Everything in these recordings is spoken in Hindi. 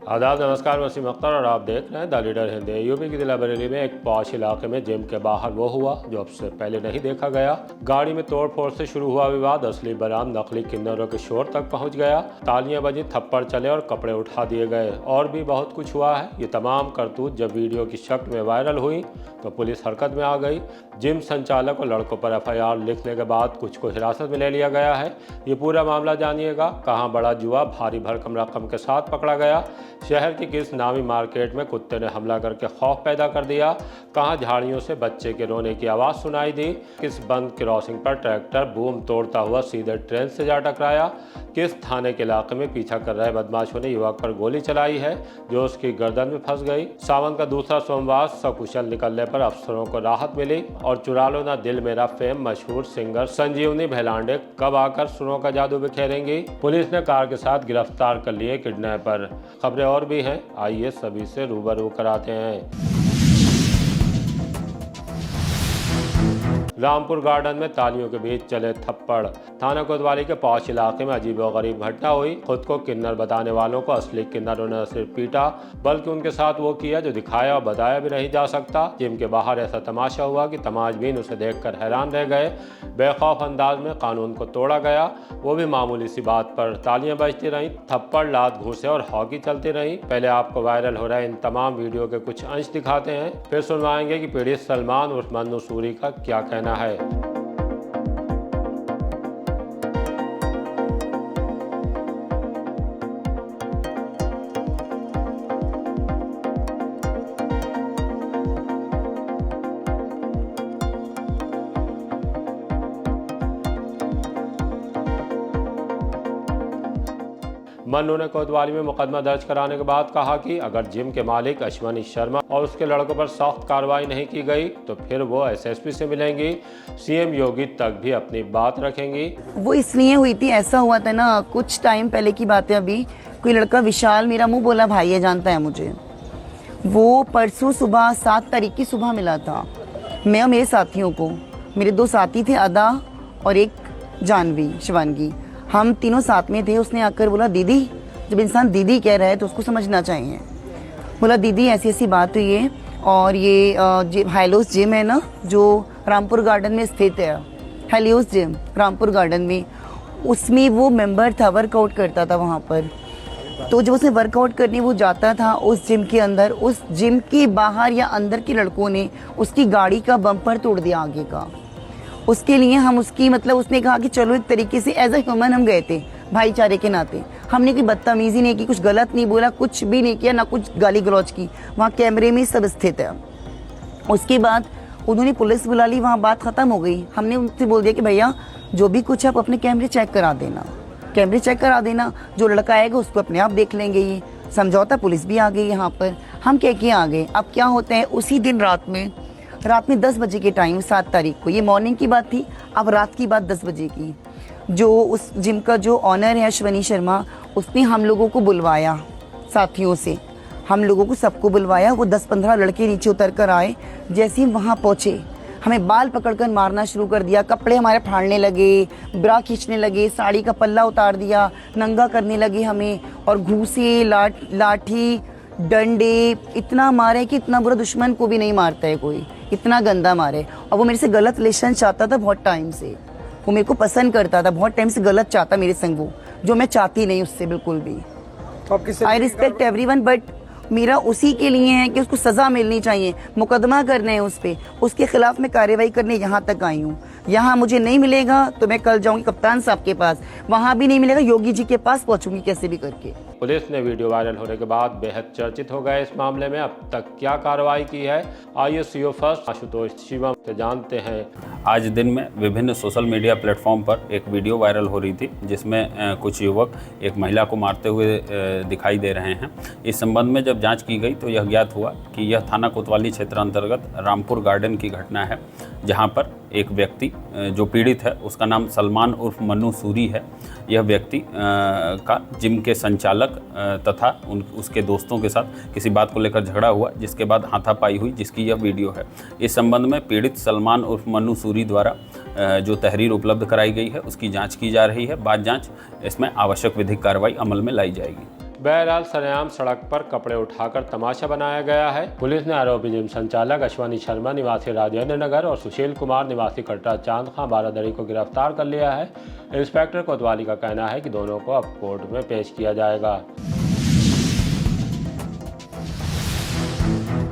आदाब, नमस्कार। वसीम अख्तर और आप देख रहे हैं द लीडर हिंद। यूपी की जिला बरेली में एक पॉश इलाके में जिम के बाहर वो हुआ जो अब से पहले नहीं देखा गया। गाड़ी में तोड़फोड़ से शुरू हुआ विवाद असली बराम नकली किन्नरों के शोर तक पहुंच गया। तालियां बजी, थप्पड़ चले और कपड़े उठा दिए गए। और भी बहुत कुछ हुआ है। ये तमाम करतूत जब वीडियो की शक्ल में वायरल हुई तो पुलिस हरकत में आ गई। जिम संचालक और लड़कों पर FIR लिखने के बाद कुछ को हिरासत में ले लिया गया है। ये पूरा मामला जानिएगा। कहाँ बड़ा जुआ भारी भरकम रकम के साथ पकड़ा गया, शहर की किस नामी मार्केट में कुत्ते ने हमला करके खौफ पैदा कर दिया, कहां झाड़ियों से बच्चे के रोने की आवाज़ सुनाई दी, किस बंद क्रॉसिंग पर ट्रैक्टर बूम तोड़ता हुआ सीधे ट्रेन से जा टकराया, किस थाने के इलाके में पीछा कर रहे बदमाशों ने युवक पर गोली चलाई है जो उसकी गर्दन में फंस गई। सावन का दूसरा सोमवार सकुशल निकलने पर अफसरों को राहत मिली। और चुरा लो ना दिल मेरा फेम मशहूर सिंगर संजीवनी भेलांडे कब आकर सुरों का जादू बिखेरेंगी। पुलिस ने कार के साथ गिरफ्तार कर लिए किडनैपर। खबरें और भी हैं, आइए सभी से रूबरू कराते हैं। रामपुर गार्डन में तालियों के बीच चले थप्पड़। थाना कोतवाली के पौष इलाके में अजीबोगरीब घटना हुई। खुद को किन्नर बताने वालों को असली किन्नरों ने सिर्फ पीटा, बल्कि उनके साथ वो किया जो दिखाया और बताया भी नहीं जा सकता। जिम के बाहर ऐसा तमाशा हुआ कि तमाशबीन उसे देखकर हैरान रह गए। बेखौफ अंदाज में कानून को तोड़ा गया, वो भी मामूली सी बात पर। तालियां बजती रहीं, थप्पड़, लात, घूंसे और हॉकी चलती रहीं। पहले आपको वायरल हो रहे इन तमाम वीडियो के कुछ अंश दिखाते हैं, फिर सुनवाएंगे कि पीड़ित सलमान उर्फ मन्नू सूरी का क्या कहना है। मन्नू ने कोतवाली में मुकदमा दर्ज कराने के बाद कहा कि अगर जिम के मालिक अश्वनी शर्मा और उसके लड़कों पर सख्त कार्रवाई नहीं की गई तो फिर वो SSP से मिलेंगी। CM योगी तक भी अपनी बात रखेंगी। वो इसलिए हुई थी, ऐसा हुआ था ना कुछ टाइम पहले की बात है। अभी कोई लड़का विशाल, मेरा मुंह बोला भाई है, जानता है मुझे। वो परसों सुबह 7 तारीख की सुबह मिला था। मैं और मेरे साथियों को, मेरे 2 साथी थे, अदा और एक जानवी शिवानगी, हम तीनों साथ में थे। उसने आकर बोला दीदी, जब इंसान दीदी कह रहा है तो उसको समझना चाहिए। बोला दीदी ऐसी ऐसी बात हुई है और ये हेलियोस जिम है ना जो रामपुर गार्डन में स्थित है, हेलियोस जिम रामपुर गार्डन में, उसमें वो मेंबर था, वर्कआउट करता था वहाँ पर। तो जब उसने वर्कआउट करने वो जाता था उस जिम के अंदर, उस जिम के बाहर या अंदर के लड़कों ने उसकी गाड़ी का बम्पर तोड़ दिया आगे का। उसके लिए हम उसकी उसने कहा कि चलो एक तरीके से एज ए ह्यूमन हम गए थे, भाईचारे के नाते। हमने कोई बदतमीजी नहीं की, कुछ गलत नहीं बोला, कुछ भी नहीं किया, ना कुछ गाली गलौज की। वहाँ कैमरे में सब स्थित है। उसके बाद उन्होंने पुलिस बुला ली, वहाँ बात ख़त्म हो गई। हमने उनसे बोल दिया कि भैया जो भी कुछ आप अपने कैमरे चेक करा देना, कैमरे चेक करा देना, जो लड़का आएगा उसको अपने आप देख लेंगे। ये समझौता, पुलिस भी आ गई यहाँ पर, हम कह के आ गए। अब क्या होता है, उसी दिन रात में 10 बजे के टाइम, 7 तारीख को, ये मॉर्निंग की बात थी, अब रात की बात 10 बजे की, जो उस जिम का जो ऑनर है अश्वनी शर्मा, उसने हम लोगों को बुलवाया, साथियों से हम लोगों को सबको बुलवाया। वो 10-15 लड़के नीचे उतर कर आए। जैसे ही वहाँ पहुँचे हमें बाल पकड़कर मारना शुरू कर दिया, कपड़े हमारे फाड़ने लगे, ब्रा खींचने लगे, साड़ी का पल्ला उतार दिया, नंगा करने लगे हमें, और घूसे, लाठी, डंडे, इतना मारे कि इतना बुरा दुश्मन को भी नहीं मारता है कोई, इतना गंदा मारे। और वो मेरे से गलत रिलेशन चाहता था बहुत टाइम से, वो मेरे को पसंद करता था बहुत टाइम से, गलत चाहता मेरे संग वो, जो मैं चाहती नहीं उससे बिल्कुल भी। आई रिस्पेक्ट एवरीवन, बट मेरा उसी के लिए है कि उसको सज़ा मिलनी चाहिए। मुकदमा करने हैं उस पर, उसके खिलाफ मैं कार्रवाई करने यहाँ तक आई हूँ। यहाँ मुझे नहीं मिलेगा तो मैं कल जाऊँगी कप्तान साहब के पास, वहाँ भी नहीं मिलेगा योगी जी के पास पहुँचूंगी कैसे भी करके। पुलिस ने वीडियो वायरल होने के बाद बेहद चर्चित हो गए इस मामले में। अब तक क्या कार्रवाई की है, आइए CO फर्स्ट आशुतोष शिवम से जानते हैं। आज दिन में विभिन्न सोशल मीडिया प्लेटफॉर्म पर एक वीडियो वायरल हो रही थी जिसमें कुछ युवक एक महिला को मारते हुए दिखाई दे रहे हैं। इस संबंध में जब जांच की गई तो यह ज्ञात हुआ कि यह थाना कोतवाली क्षेत्र अंतर्गत रामपुर गार्डन की घटना है, जहां पर एक व्यक्ति जो पीड़ित है उसका नाम सलमान उर्फ मन्नू सूरी है। यह व्यक्ति का जिम के संचालक तथा उसके दोस्तों के साथ किसी बात को लेकर झगड़ा हुआ, जिसके बाद हाथापाई हुई, जिसकी यह वीडियो है। इस संबंध में पीड़ित सलमान उर्फ मन्नू सूरी द्वारा जो तहरीर उपलब्ध कराई गई है उसकी जांच की जा रही है। बाद जांच इसमें आवश्यक विधिक कार्रवाई अमल में लाई जाएगी। बहरहाल सरेआम सड़क पर कपड़े उठाकर तमाशा बनाया गया है। पुलिस ने आरोपी जिम संचालक अश्वनी शर्मा निवासी राजेंद्र नगर और सुशील कुमार निवासी कटरा चांद खां बारादरी को गिरफ्तार कर लिया है। इंस्पेक्टर कोतवाली का कहना है कि दोनों को अब कोर्ट में पेश किया जाएगा।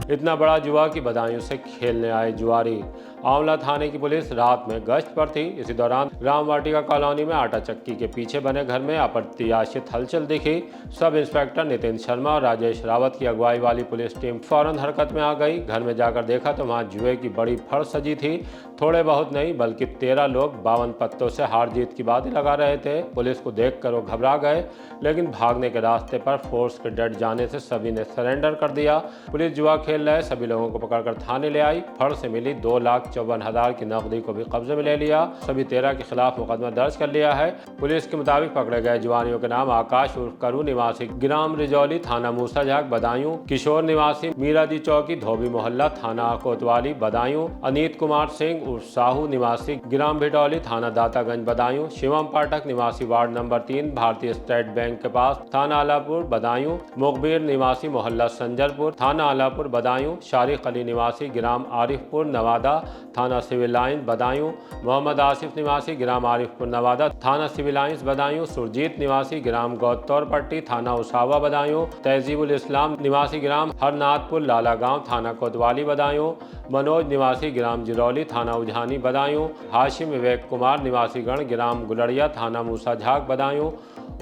इतना बड़ा जुआ कि बदायूं से खेलने आए जुआरी। आंवला थाने की पुलिस रात में गश्त पर थी। इसी दौरान राम वाटिका कॉलोनी में आटा चक्की के पीछे बने घर में अप्रत्याशित हलचल दिखी। सब इंस्पेक्टर नितिन शर्मा और राजेश रावत की अगुवाई वाली पुलिस टीम फौरन हरकत में आ गई। घर में जाकर देखा तो वहां जुए की बड़ी फड़ सजी थी। थोड़े बहुत नहीं बल्कि 13 लोग 52 पत्तों से हार जीत की बातें लगा रहे थे। पुलिस को देखकर वो घबरा गए, लेकिन भागने के रास्ते पर फोर्स के डट जाने से सभी ने सरेंडर कर दिया। पुलिस जुआ खेल रहे सभी लोगों को पकड़कर थाने ले आई। फड़ से मिली 2,54,000 की नकदी को भी कब्जे में ले लिया। सभी 13 के खिलाफ मुकदमा दर्ज कर लिया है। पुलिस के मुताबिक पकड़े गए जुआरियों के नाम आकाश उर्फ करू निवासी ग्राम रिजौली थाना मूसाझाक बदायूं, किशोर निवासी मीराजी चौकी धोबी मोहल्ला थाना कोतवाली बदायूं, अनीत कुमार सिंह उर्फ साहू निवासी ग्राम भिटौली थाना दातागंज बदायूं, शिवम पाठक निवासी वार्ड नंबर 3 भारतीय स्टेट बैंक के पास थाना आलापुर बदायूं, मुखबिर निवासी मोहल्ला संजरपुर थाना आलापुर बदायूं, शारिक अली निवासी ग्राम आरिफपुर नवादा थाना सिविल लाइन बदायूं, मोहम्मद आसिफ निवासी ग्राम आरिफपुर नवादा थाना सिविल लाइन्स बदायूं, सुरजीत निवासी ग्राम गौतौर पट्टी थाना उसावा बदायूं, तहजीबुल इस्लाम निवासी ग्राम हरनाथपुर लाला गांव थाना कोतवाली बदायूं, मनोज निवासी ग्राम जिरौली थाना उझानी बदायूं, हाशिम विवेक कुमार निवासी गण ग्राम गुलड़िया थाना मूसाझाक बदायूं,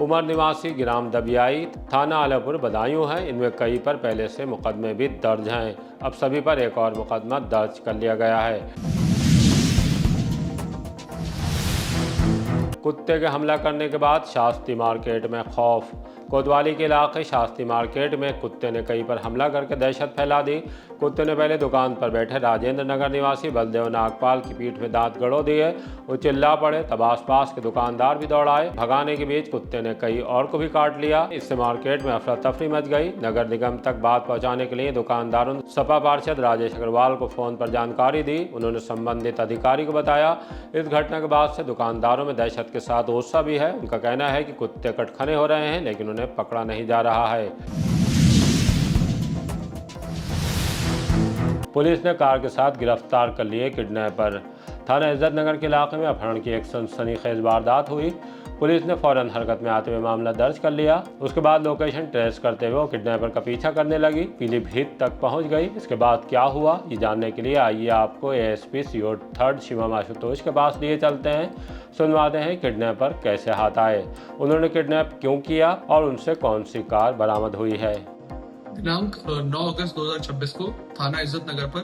उमर निवासी ग्राम दबियाई थाना आलापुर बदायूं है। इनमें कई पर पहले से मुकदमे भी दर्ज हैं। अब सभी पर एक और मुकदमा दर्ज कर लिया गया है। कुत्ते के हमला करने के बाद शास्त्री मार्केट में खौफ। कोतवाली के इलाके शास्त्री मार्केट में कुत्ते ने कई पर हमला करके दहशत फैला दी। कुत्ते ने पहले दुकान पर बैठे राजेंद्र नगर निवासी बलदेव नागपाल की पीठ में दांत गड़ो दिए। वो चिल्ला पड़े, तब आसपास के दुकानदार भी दौड़ाए। भगाने के बीच कुत्ते ने कई और को भी काट लिया। इससे मार्केट में अफरा तफरी मच गई। नगर निगम तक बात पहुंचाने के लिए दुकानदारों ने सपा पार्षद राजेश अग्रवाल को फोन पर जानकारी दी। उन्होंने संबंधित अधिकारी को बताया। इस घटना के बाद से दुकानदारों में दहशत के साथ गुस्सा भी है। उनका कहना है कि कुत्ते कटखने हो रहे हैं, लेकिन उन्हें पकड़ा नहीं जा रहा है। पुलिस ने कार के साथ गिरफ्तार कर लिए किडनैपर। थाना इज्जत नगर के इलाके में अपहरण की एक सनसनीखेज वारदात हुई। पुलिस ने फौरन हरकत में आते हुए मामला दर्ज कर लिया। उसके बाद लोकेशन ट्रेस करते हुए वो किडनैपर का पीछा करने लगी। पीलीभीत तक पहुंच गई। इसके बाद क्या हुआ ये जानने के लिए आइए आपको एएसपी सीओ 3 शिवम आशुतोष के पास लिए चलते हैं। सुनवाते हैं किडनैपर कैसे हाथ आए, उन्होंने किडनैप क्यों किया और उनसे कौन सी कार बरामद हुई है। दिनांक 9 अगस्त 2026 को थाना इज्जत नगर पर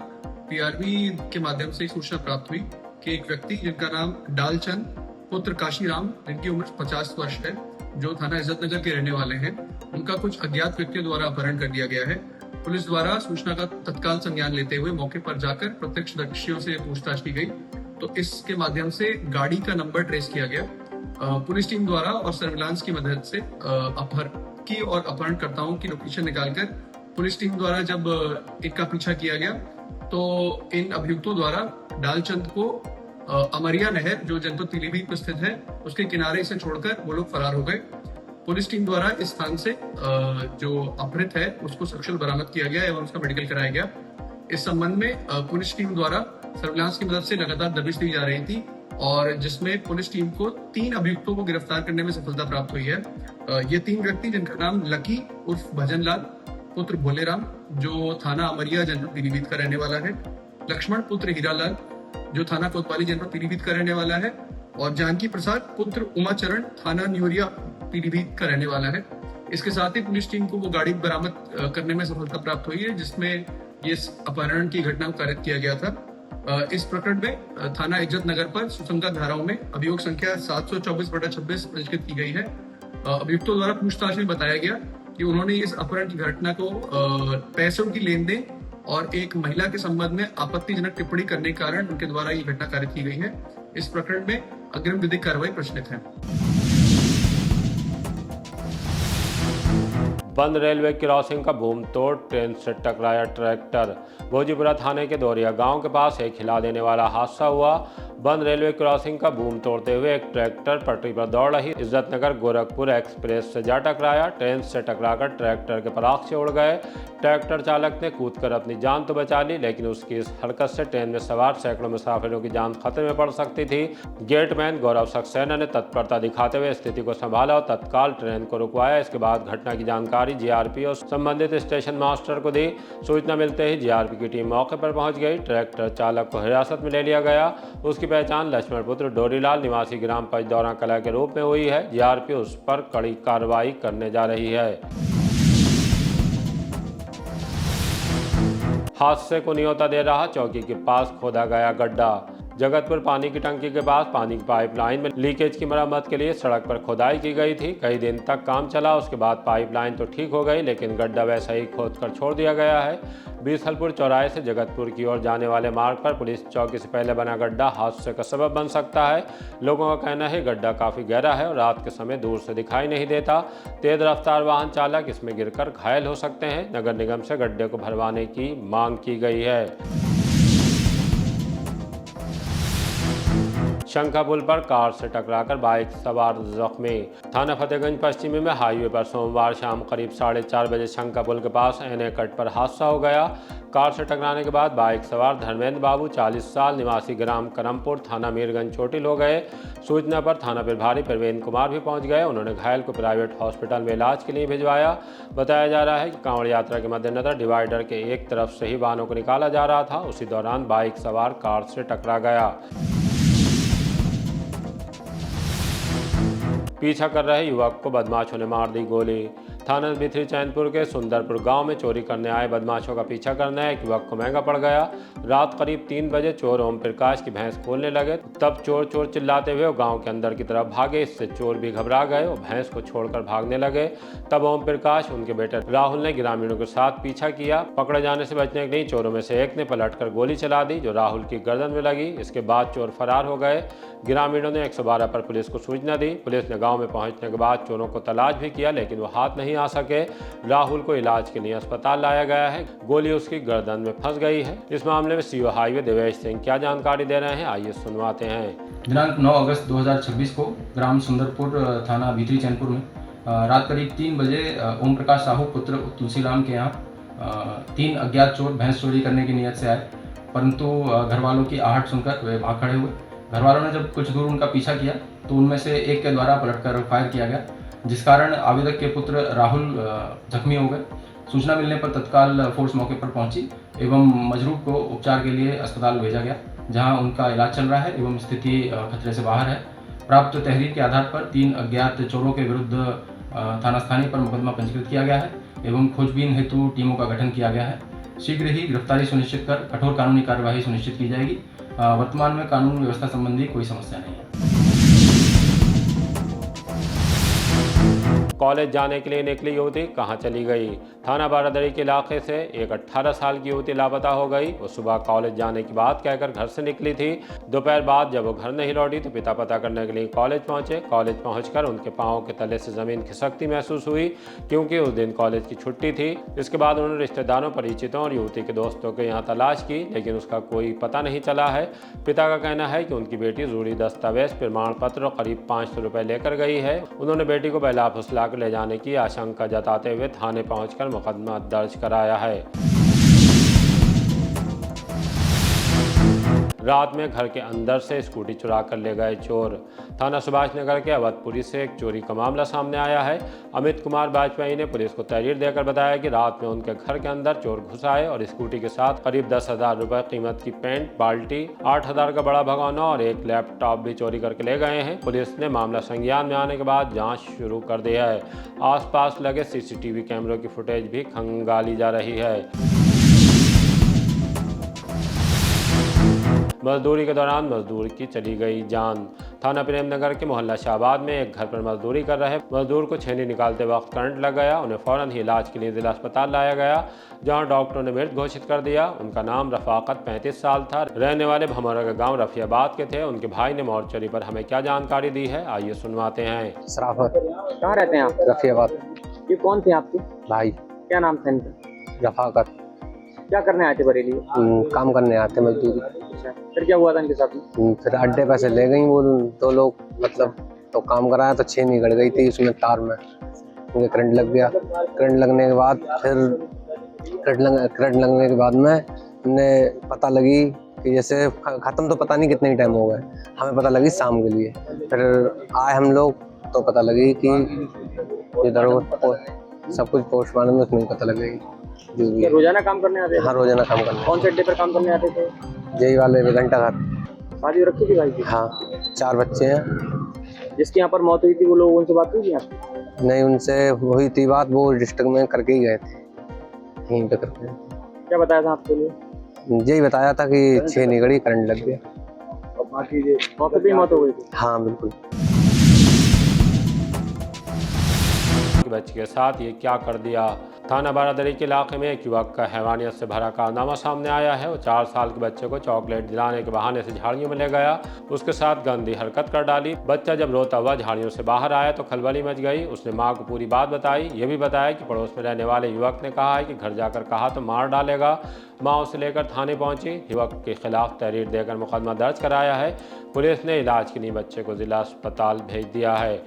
पीआरबी के माध्यम से सूचना प्राप्त हुई कि एक व्यक्ति जिनका नाम डालचंद पुत्र काशीराम, जिनकी उम्र 50 वर्ष है, जो थाना इज्जत नगर के रहने वाले हैं, उनका कुछ अज्ञात व्यक्तियों द्वारा अपहरण कर दिया गया है। पुलिस द्वारा सूचना का तत्काल संज्ञान लेते हुए मौके पर जाकर प्रत्यक्षदर्शियों से पूछताछ की गई, तो इसके माध्यम से गाड़ी का नंबर ट्रेस किया गया। पुलिस टीम द्वारा और सर्विलांस की मदद से अपहरकी और अपहरणकर्ताओं की लोकेशन निकालकर पुलिस टीम द्वारा जब इनका पीछा किया गया तो इन अभियुक्तों द्वारा डालचंद को अमरिया नहर, जो जनपद पीलीभीत में स्थित है, उसके किनारे से छोड़कर वो लोग फरार हो गए। पुलिस टीम द्वारा इस स्थान से जो अपहृत है उसको सकुशल बरामद किया गया एवं उसका मेडिकल कराया गया। इस संबंध में पुलिस टीम द्वारा सर्विलांस की मदद से लगातार दबिश दी जा रही थी और जिसमें पुलिस टीम को 3 अभियुक्तों को गिरफ्तार करने में सफलता प्राप्त हुई है। ये 3 व्यक्ति, जिनका नाम लकी उर्फ भजनलाल पुत्र भोलेराम, जो थाना अमरिया जनपद पीलीभीत का रहने वाला है, लक्ष्मण पुत्र हीरालाल, जो थाना कोतवाली जनपद पीलीभीत का रहने वाला है, और जानकी प्रसाद पुत्र उमाचरण, थाना न्यूरिया पीलीभीत का रहने वाला है। इसके साथ ही पुलिस टीम को वो गाड़ी बरामद करने में सफलता प्राप्त हुई है जिसमें ये अपहरण की घटना को कारित किया गया था। इस प्रकरण में थाना इज्जत नगर पर सुसंगत धाराओं में अभियोग संख्या 724/26 पंजीकृत की गई है। अभियुक्तों द्वारा पूछताछ में बताया गया कि उन्होंने इस अपहरण की घटना को पैसों की लेन देन और एक महिला के संबंध में आपत्तिजनक टिप्पणी करने के कारण उनके द्वारा ये घटना कारित की गई है। इस प्रकरण में अग्रिम विधिक कार्रवाई प्रचलित है। बंद रेलवे क्रॉसिंग का बूम तोड़, ट्रेन से टकराया ट्रैक्टर। भोजीपुरा थाने के दोरिया गांव के पास एक हिला देने वाला हादसा हुआ। बंद रेलवे क्रॉसिंग का बूम तोड़ते हुए एक ट्रैक्टर पटरी पर दौड़ रही इज्जतनगर गोरखपुर एक्सप्रेस से जा टकराया। ट्रेन से टकराकर ट्रैक्टर के पराख से उड़ गए। ट्रैक्टर चालक ने कूदकर अपनी जान तो बचा ली, लेकिन उसकी इस हरकत से ट्रेन में सवार सैकड़ों मुसाफिरों की जान खतरे में पड़ सकती थी। गेटमैन गौरव सक्सेना ने तत्परता दिखाते हुए स्थिति को संभाला और तत्काल ट्रेन को रुकवाया। इसके बाद घटना की जानकारी जीआरपी और संबंधित स्टेशन मास्टर को दी। सूचना मिलते ही जीआरपी की टीम मौके पर पहुंच गई। ट्रैक्टर चालक को हिरासत में ले लिया गया। उसकी पहचान लक्ष्मणपुत्र डोरीलाल निवासी ग्राम पचदौरा कला के रूप में हुई है। जीआरपी उस पर कड़ी कार्रवाई करने जा रही है। हादसे को न्योता दे रहा चौकी के पास खोदा गया गड्ढा। जगतपुर पानी की टंकी के पास पानी की पाइपलाइन में लीकेज की मरम्मत के लिए सड़क पर खुदाई की गई थी। कई दिन तक काम चला। उसके बाद पाइपलाइन तो ठीक हो गई, लेकिन गड्ढा वैसा ही खोदकर छोड़ दिया गया है। बीसलपुर चौराहे से जगतपुर की ओर जाने वाले मार्ग पर पुलिस चौकी से पहले बना गड्ढा हादसे का सबब बन सकता है। लोगों का कहना है गड्ढा काफी गहरा है और रात के समय दूर से दिखाई नहीं देता। तेज रफ्तार वाहन चालक इसमें गिरकर घायल हो सकते हैं। नगर निगम से गड्ढे को भरवाने की मांग की गई है। शंखा पुल पर कार से टकराकर बाइक सवार जख्मी। थाना फतेहगंज पश्चिमी में हाईवे पर सोमवार शाम करीब 4:30 बजे शंखा पुल के पास एनए कट पर हादसा हो गया। कार से टकराने के बाद बाइक सवार धर्मेंद्र बाबू 40 साल निवासी ग्राम करमपुर थाना मीरगंज चोटिल हो गए। सूचना पर थाना प्रभारी प्रवीण कुमार भी पहुंच गए। उन्होंने घायल को प्राइवेट हॉस्पिटल में इलाज के लिए भिजवाया। बताया जा रहा है कि कांवड़ यात्रा के मद्देनजर डिवाइडर के एक तरफ से ही वाहनों को निकाला जा रहा था। उसी दौरान बाइक सवार कार से टकरा गया। पीछा कर रहे युवक को बदमाशों ने मार दी गोली। थाना बिथरी चैनपुर के सुंदरपुर गांव में चोरी करने आए बदमाशों का पीछा करना एक युवक को महंगा पड़ गया। रात करीब 3 बजे चोर ओम प्रकाश की भैंस खोलने लगे। तब चोर चोर चिल्लाते हुए गांव के अंदर की तरफ भागे। इससे चोर भी घबरा गए और भैंस को छोड़कर भागने लगे। तब ओम प्रकाश उनके बेटे राहुल ने ग्रामीणों के साथ पीछा किया। पकड़े जाने से बचने के लिए चोरों में से एक ने पलटकर गोली चला दी, जो राहुल की गर्दन में लगी। इसके बाद चोर फरार हो गए। ग्रामीणों ने 112 पर पुलिस को सूचना दी। पुलिस ने गांव में पहुंचने के बाद चोरों को तलाश भी किया, लेकिन वो हाथ नहीं आ सके। राहुल को इलाज के लिए अस्पताल लाया गया है। गोली उसकी गर्दन में फंस गई है। इस मामले में सीओ हाईवे देवेश सिंह क्या जानकारी दे रहे हैं, आइए सुनवाते हैं। दिनांक 9 अगस्त 2026 को ग्राम सुंदरपुर थाना भीतरी चैनपुर में रात करीब 3 बजे ओम प्रकाश साहू पुत्र तुलसीराम के यहाँ 3 अज्ञात चोर भैंस चोरी करने की नीयत से आए, परंतु घर वालों की आहट सुनकर वे भाग खड़े हुए। घर वालों ने जब कुछ दूर उनका पीछा किया तो उनमें से एक के द्वारा पलटकर फायर किया गया, जिस कारण आवेदक के पुत्र राहुल जख्मी हो गए। सूचना मिलने पर तत्काल फोर्स मौके पर पहुंची एवं मजरूब को उपचार के लिए अस्पताल भेजा गया, जहां उनका इलाज चल रहा है एवं स्थिति खतरे से बाहर है। प्राप्त तहरीर के आधार पर 3 अज्ञात चोरों के विरुद्ध थाना स्थानीय पर मुकदमा पंजीकृत किया गया है एवं खोजबीन हेतु टीमों का गठन किया गया है। शीघ्र ही गिरफ्तारी सुनिश्चित कर कठोर कानूनी कार्यवाही सुनिश्चित की जाएगी। वर्तमान में कानून व्यवस्था संबंधी कोई समस्या नहीं है। कॉलेज जाने के लिए निकली युवती कहां चली गई। थाना बारादरी के इलाके से एक 18 साल की युवती लापता हो गई। वो सुबह कॉलेज जाने की बात कहकर घर से निकली थी। दोपहर बाद जब वो घर नहीं लौटी तो पिता पता करने के लिए कॉलेज पहुंचे। कॉलेज पहुंचकर उनके पांव के तले से जमीन खिसकती महसूस हुई, क्योंकि उस दिन कॉलेज की छुट्टी थी। इसके बाद उन्होंने रिश्तेदारों, परिचितों और युवती के दोस्तों के यहाँ तलाश की, लेकिन उसका कोई पता नहीं चला है। पिता का कहना है कि उनकी बेटी जरूरी दस्तावेज, प्रमाण पत्र और करीब 500 रुपये लेकर गई है। उन्होंने बेटी को बहला फुसला कर ले जाने की आशंका जताते हुए थाने पहुंचकर मुकदमा दर्ज कराया है। रात में घर के अंदर से स्कूटी चुरा कर ले गए चोर। थाना सुभाष नगर के अवधपुरी से एक चोरी का मामला सामने आया है। अमित कुमार वाजपेयी ने पुलिस को तहरीर देकर बताया कि रात में उनके घर के अंदर चोर घुस आए और स्कूटी के साथ करीब 10,000 रुपये कीमत की पेंट, बाल्टी, 8,000 का बड़ा भगोना और एक लैपटॉप भी चोरी करके ले गए हैं। पुलिस ने मामला संज्ञान में आने के बाद जाँच शुरू कर दी है। आसपास लगे CCTV कैमरों की फुटेज भी खंगाली जा रही है। मजदूरी के दौरान मजदूर की चली गई जान। थाना प्रेमनगर के मोहल्ला शाहबाद में एक घर पर मजदूरी कर रहे मजदूर को छेनी निकालते वक्त करंट लग गया। उन्हें फौरन ही इलाज के लिए जिला अस्पताल लाया गया, जहां डॉक्टरों ने मृत घोषित कर दिया। उनका नाम रफाकत 35 साल था। रहने वाले भमौरा के गांव रफियाबाद के थे। उनके भाई ने मोर्चरी पर हमें क्या जानकारी दी है, आइए सुनवाते हैं। सराफत। कहाँ रहते हैं आप? रफियाबाद। ये कौन थे आपके? भाई क्या नाम था इनका? रफाकत। क्या करने आए थे बरेली? काम करने आते मजदूरी। अच्छा, फिर क्या हुआ था इनके साथ में? फिर अड्डे पे से ले गई वो 2 लोग, मतलब तो काम कराया तो छेनी गड़ गई थी उसमें तार में, मुझे करंट लग गया। करंट लगने के बाद फिर करंट लगने के बाद में हमने पता लगी कि जैसे ख़त्म तो पता नहीं कितने टाइम हो गए, हमें पता लगी शाम के लिए। फिर आए हम लोग तो पता लगी कि इधर सब कुछ पोस्टमार्टम में उसमें पता लगेगी जो भी ये है। रोजाना काम करने आते थे? हाँ, रोजाना काम करना। कौन से अड्डे पर काम करने आते थे? यही वाले घंटा घर। शादी रखी थी भाई की? हाँ, 4 बच्चे हैं। जिसके यहाँ पर मौत हुई थी वो लोग, उनसे बात हुई थी आपकी? नहीं, उनसे हुई थी बात, वो डिस्ट्रिक्ट में करके ही गए थे, यहीं पे करके। क्या बताया था आपके लिए? यही बताया था कि 6 निगड़ी करंट लग गया। मौके पे ही मौत हो गई थी? हाँ बिल्कुल। बच्चे के साथ ये क्या कर दिया। थाना बारादरी के इलाके में एक युवक का हैवानियत से भरा कारनामा सामने आया है। वो 4 साल के बच्चे को चॉकलेट दिलाने के बहाने से झाड़ियों में ले गया, उसके साथ गंदी हरकत कर डाली। बच्चा जब रोता हुआ झाड़ियों से बाहर आया तो खलबली मच गई। उसने मां को पूरी बात बताई। ये भी बताया कि पड़ोस में रहने वाले युवक ने कहा है कि घर जाकर कहा तो मार डालेगा। मां उसे लेकर थाने पहुंची। युवक के खिलाफ तहरीर देकर मुकदमा दर्ज कराया है। पुलिस ने इलाज के लिए बच्चे को जिला अस्पताल भेज दिया है।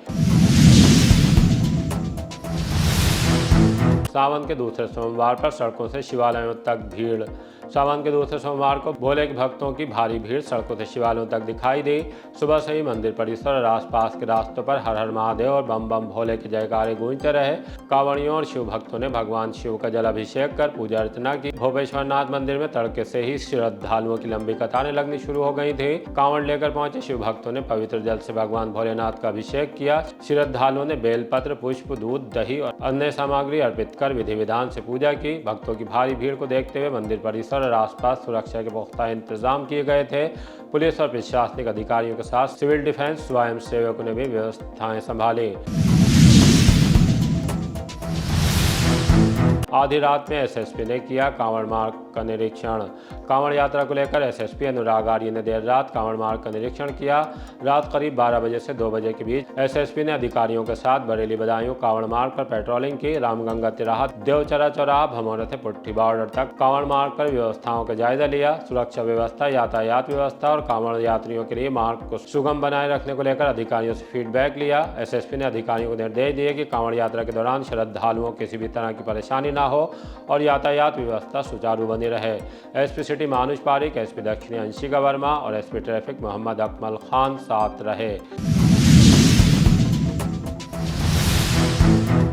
सावन के दूसरे सोमवार पर सड़कों से शिवालयों तक भीड़। सावन के दूसरे सोमवार को भोले के भक्तों की भारी भीड़ सड़कों से शिवालयों तक दिखाई दी। सुबह से ही मंदिर परिसर और आसपास के रास्तों पर हर हर महादेव और बम बम भोले के जयकारे गूंजते रहे। कांवड़ियों और शिव भक्तों ने भगवान शिव का जलाभिषेक कर पूजा अर्चना की। भोपेश्वरनाथ मंदिर में तड़के से ही श्रद्धालुओं की लंबी कतारें लगनी शुरू हो गई थी। कांवड़ लेकर पहुंचे शिव भक्तों ने पवित्र जल से भगवान भोलेनाथ का अभिषेक किया। श्रद्धालुओं ने बेलपत्र, पुष्प, दूध, दही और अन्य सामग्री अर्पित कर विधि विधान से पूजा की। भक्तों की भारी भीड़ को देखते हुए मंदिर परिसर और आसपास सुरक्षा के पुख्ता इंतजाम किए गए थे। पुलिस और प्रशासनिक अधिकारियों के साथ सिविल डिफेंस स्वयं सेवकों ने भी व्यवस्थाएं संभाली। आधी रात में एसएसपी ने किया कांवड़ मार्ग का निरीक्षण। कांवड़ यात्रा को लेकर एसएसपी अनुराग आर्य ने देर रात कांवड़ मार्ग का निरीक्षण किया। रात करीब 12 बजे से 2 बजे के बीच एसएसपी ने अधिकारियों के साथ बरेली बदायूं कांवड़ मार्ग पर पेट्रोलिंग की। रामगंगा तिराहा, देवचरा चौराहा, भमोरा से पुट्ठी बॉर्डर तक कांवड़ मार्ग पर व्यवस्थाओं का जायजा लिया। सुरक्षा व्यवस्था, यातायात व्यवस्था और कांवड़ यात्रियों के लिए मार्ग को सुगम बनाए रखने को लेकर अधिकारियों से फीडबैक लिया। एसएसपी ने अधिकारियों को निर्देश दिए कि कांवड़ यात्रा के दौरान श्रद्धालुओं को किसी भी तरह की परेशानी न हो और यातायात व्यवस्था सुचारू बनी रहे। एसपी सिटी मानुष पारिक, एसपी दक्षिणी अंशिका वर्मा और एसपी ट्रैफिक मोहम्मद अकमल खान साथ रहे।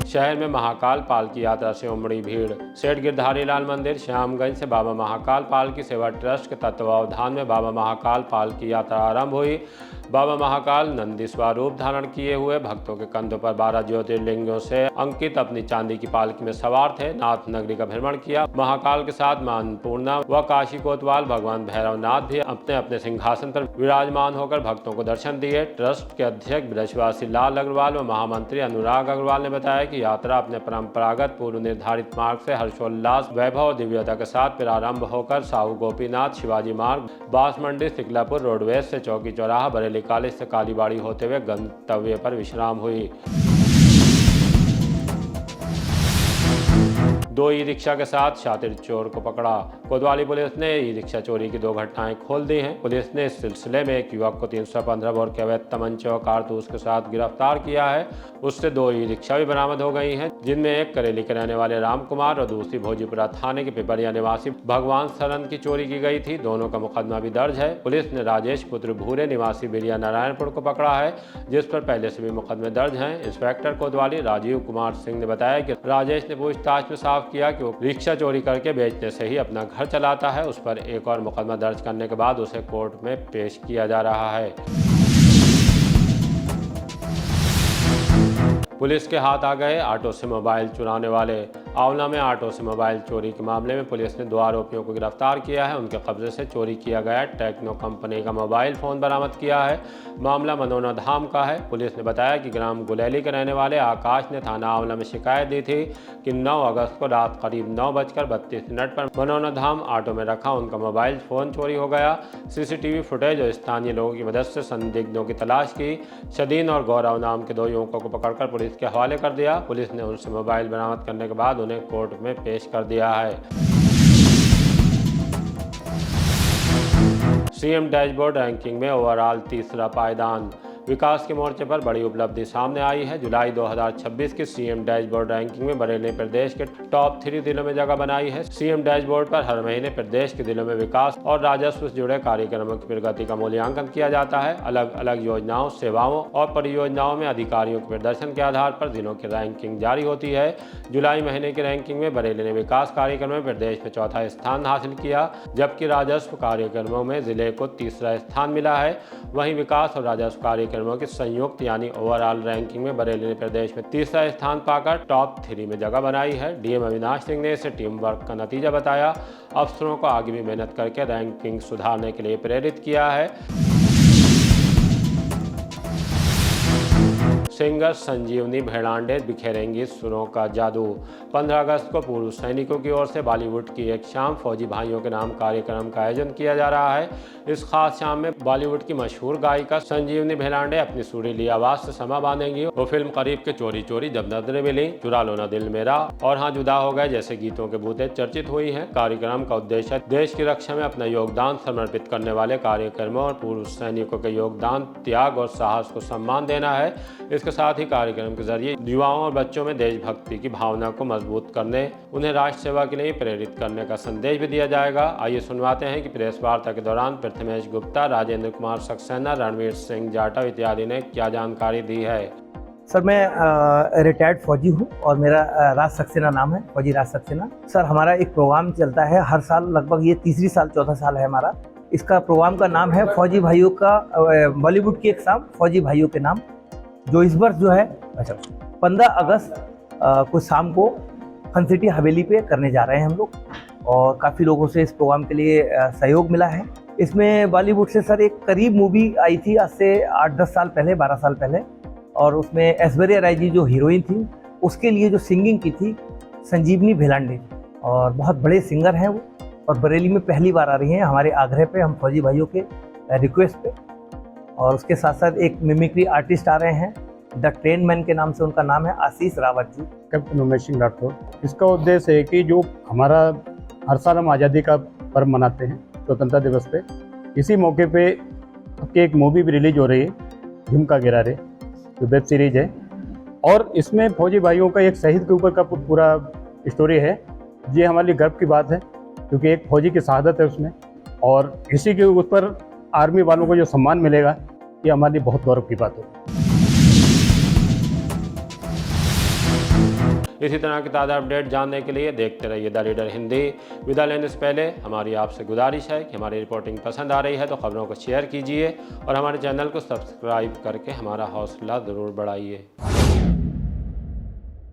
शहर में महाकाल पालकी यात्रा से उमड़ी भीड़। सेठ गिरधारी लाल मंदिर श्यामगंज से बाबा महाकाल पालकी सेवा ट्रस्ट के तत्वावधान में बाबा महाकाल पालकी यात्रा आरंभ हुई। बाबा महाकाल नंदी स्वरूप धारण किए हुए भक्तों के कंधों पर 12 ज्योतिर्लिंगों से अंकित अपनी चांदी की पालकी में सवार थे। नाथ नगरी का भ्रमण किया। महाकाल के साथ मां अन्नपूर्णा व काशी कोतवाल भगवान भैरवनाथ भी अपने अपने सिंहासन पर विराजमान होकर भक्तों को दर्शन दिए। ट्रस्ट के अध्यक्ष ब्रजवासी लाल अग्रवाल व महामंत्री अनुराग अग्रवाल ने बताया कि यात्रा अपने परंपरागत पूर्व निर्धारित मार्ग से हर्षोल्लास, वैभव और दिव्यता के साथ प्रारंभ होकर साहू गोपीनाथ, शिवाजी मार्ग, बांसमंडी, सिकलापुर रोडवेज से चौकी चौराहा, बरेली कॉलेज से कालीबाड़ी होते हुए गंतव्य पर विश्राम हुई। 2 ई रिक्शा के साथ शातिर चोर को पकड़ा। कोतवाली पुलिस ने ई रिक्शा चोरी की 2 घटनाएं खोल दी हैं। पुलिस ने इस सिलसिले में एक युवक को 315 बोर के अवैध तमंचे और कारतूस के साथ गिरफ्तार किया है। उससे 2 ई रिक्शा भी बरामद हो गई हैं, जिनमें एक करेली के रहने वाले राम कुमार और दूसरी भोजीपुरा थाने के पिपरिया निवासी भगवान शरण की चोरी की गई थी। दोनों का मुकदमा भी दर्ज है। पुलिस ने राजेश पुत्र भूरे निवासी बिरिया नारायणपुर को पकड़ा है, जिस पर पहले से भी मुकदमे दर्ज हैं। इंस्पेक्टर कोतवाली राजीव कुमार सिंह ने बताया कि राजेश ने पूछताछ में साफ किया कि वो रिक्शा चोरी करके बेचने से ही अपना घर चलाता है। उस पर एक और मुकदमा दर्ज करने के बाद उसे कोर्ट में पेश किया जा रहा है। पुलिस के हाथ आ गए ऑटो से मोबाइल चुराने वाले। आंवला में ऑटो से मोबाइल चोरी के मामले में पुलिस ने 2 आरोपियों को गिरफ्तार किया है। उनके कब्जे से चोरी किया गया टेक्नो कंपनी का मोबाइल फ़ोन बरामद किया है। मामला मनोना धाम का है। पुलिस ने बताया कि ग्राम गुलेली के रहने वाले आकाश ने थाना आंवला में शिकायत दी थी कि 9 अगस्त को रात करीब 9:32 पर मनोना धाम ऑटो में रखा उनका मोबाइल फ़ोन चोरी हो गया। सीसीटीवी फुटेज और स्थानीय लोगों की मदद से संदिग्धों की तलाश की। शदीन और गौरव नाम के 2 युवकों को पकड़कर पुलिस पुलिस के हवाले कर दिया। पुलिस ने उनसे मोबाइल बरामद करने के बाद उन्हें कोर्ट में पेश कर दिया है। सीएम डैशबोर्ड रैंकिंग में ओवरऑल तीसरा पायदान। विकास के मोर्चे पर बड़ी उपलब्धि सामने आई है। जुलाई 2026 की सीएम डैशबोर्ड रैंकिंग में बरेली ने प्रदेश के टॉप 3 जिलों में जगह बनाई है। सीएम डैशबोर्ड पर हर महीने प्रदेश के जिलों में विकास और राजस्व से जुड़े कार्यक्रमों की प्रगति का मूल्यांकन किया जाता है। अलग अलग योजनाओं, सेवाओं और परियोजनाओं में अधिकारियों के प्रदर्शन के आधार पर जिलों की रैंकिंग जारी होती है। जुलाई महीने की रैंकिंग में बरेली ने विकास कार्यक्रमों में प्रदेश में चौथा स्थान हासिल किया, जबकि राजस्व कार्यक्रमों में जिले को तीसरा स्थान मिला है। वहीं विकास और राजस्व कार्यक्रमों की संयुक्त यानी ओवरऑल रैंकिंग में बरेली ने प्रदेश में तीसरा स्थान पाकर टॉप 3 में जगह बनाई है। डीएम अविनाश सिंह ने इसे टीम वर्क का नतीजा बताया। अफसरों को आगे भी मेहनत करके रैंकिंग सुधारने के लिए प्रेरित किया है। सिंगर संजीवनी भेड़ांडे बिखेरेंगी सुरों का जादू। 15 अगस्त को पूर्व सैनिकों की ओर से बॉलीवुड की एक शाम फौजी भाइयों के नाम कार्यक्रम का आयोजन किया जा रहा है। इस खास शाम में बॉलीवुड की मशहूर गायिका संजीवनी भेड़ांडे अपनी सुरीली आवाज से समा बांधेंगी। वो फिल्म करीब के चोरी चोरी, जब नजरें मिली, चुरा लो ना दिल मेरा और हाँ जुदा हो गए जैसे गीतों के बूते चर्चित हुई हैं। कार्यक्रम का उद्देश्य देश की रक्षा में अपना योगदान समर्पित करने वाले कार्यक्रमों और पूर्व सैनिकों के योगदान, त्याग और साहस को सम्मान देना है। इसके साथ ही कार्यक्रम के जरिए युवाओं और बच्चों में देशभक्ति की भावना को मजबूत करने, उन्हें राष्ट्र सेवा के लिए प्रेरित करने का संदेश भी दिया जाएगा। आइए सुनवाते हैं कि प्रेस वार्ता के दौरान प्रथमेश गुप्ता, राजेंद्र कुमार सक्सेना, रणवीर सिंह जाटव इत्यादि ने क्या जानकारी दी है। सर, मैं रिटायर्ड फौजी हूँ और मेरा राज सक्सेना नाम है, फौजी राज सक्सेना। सर, हमारा एक प्रोग्राम चलता है हर साल, लगभग ये तीसरी साल चौथा साल है हमारा। इसका प्रोग्राम का नाम है फौजी भाइयों का, बॉलीवुड की एक शाम फौजी भाइयों के नाम, जो इस वर्ष जो है 15 अगस्त को शाम को फन सिटी हवेली पे करने जा रहे हैं हम लोग। और काफ़ी लोगों से इस प्रोग्राम के लिए सहयोग मिला है। इसमें बॉलीवुड से सर एक करीब मूवी आई थी आज से 8-10 साल पहले, 12 साल पहले, और उसमें ऐश्वर्या राय जी जो हीरोइन थी, उसके लिए जो सिंगिंग की थी संजीवनी भेलांडे, और बहुत बड़े सिंगर हैं वो, और बरेली में पहली बार आ रही हैं हमारे आग्रह पे, हम फौजी भाइयों के रिक्वेस्ट पे। और उसके साथ साथ एक मिमिक्री आर्टिस्ट आ रहे हैं, द ट्रेन मैन के नाम से उनका नाम है, आशीष रावत जी। कैप्टन उमेश सिंह राठौर। इसका उद्देश्य है कि जो हमारा हर साल हम आज़ादी का पर्व मनाते हैं स्वतंत्रता दिवस पे, इसी मौके पे एक मूवी भी रिलीज हो रही है, झुमका गिरा रे, जो वेब सीरीज है। और इसमें फौजी भाइयों का एक शहीद के ऊपर का पूरा स्टोरी है। ये हमारे लिए गर्व की बात है, क्योंकि एक फौजी की शहादत है उसमें, और इसी के उस पर आर्मी वालों को जो सम्मान मिलेगा, ये हमारे लिए बहुत गौरव की बात है। इसी तरह की ताज़ा अपडेट जानने के लिए देखते रहिए द लीडर हिंदी। विदा लेने से पहले हमारी आपसे गुजारिश है कि हमारी रिपोर्टिंग पसंद आ रही है तो खबरों को शेयर कीजिए और हमारे चैनल को सब्सक्राइब करके हमारा हौसला ज़रूर बढ़ाइए।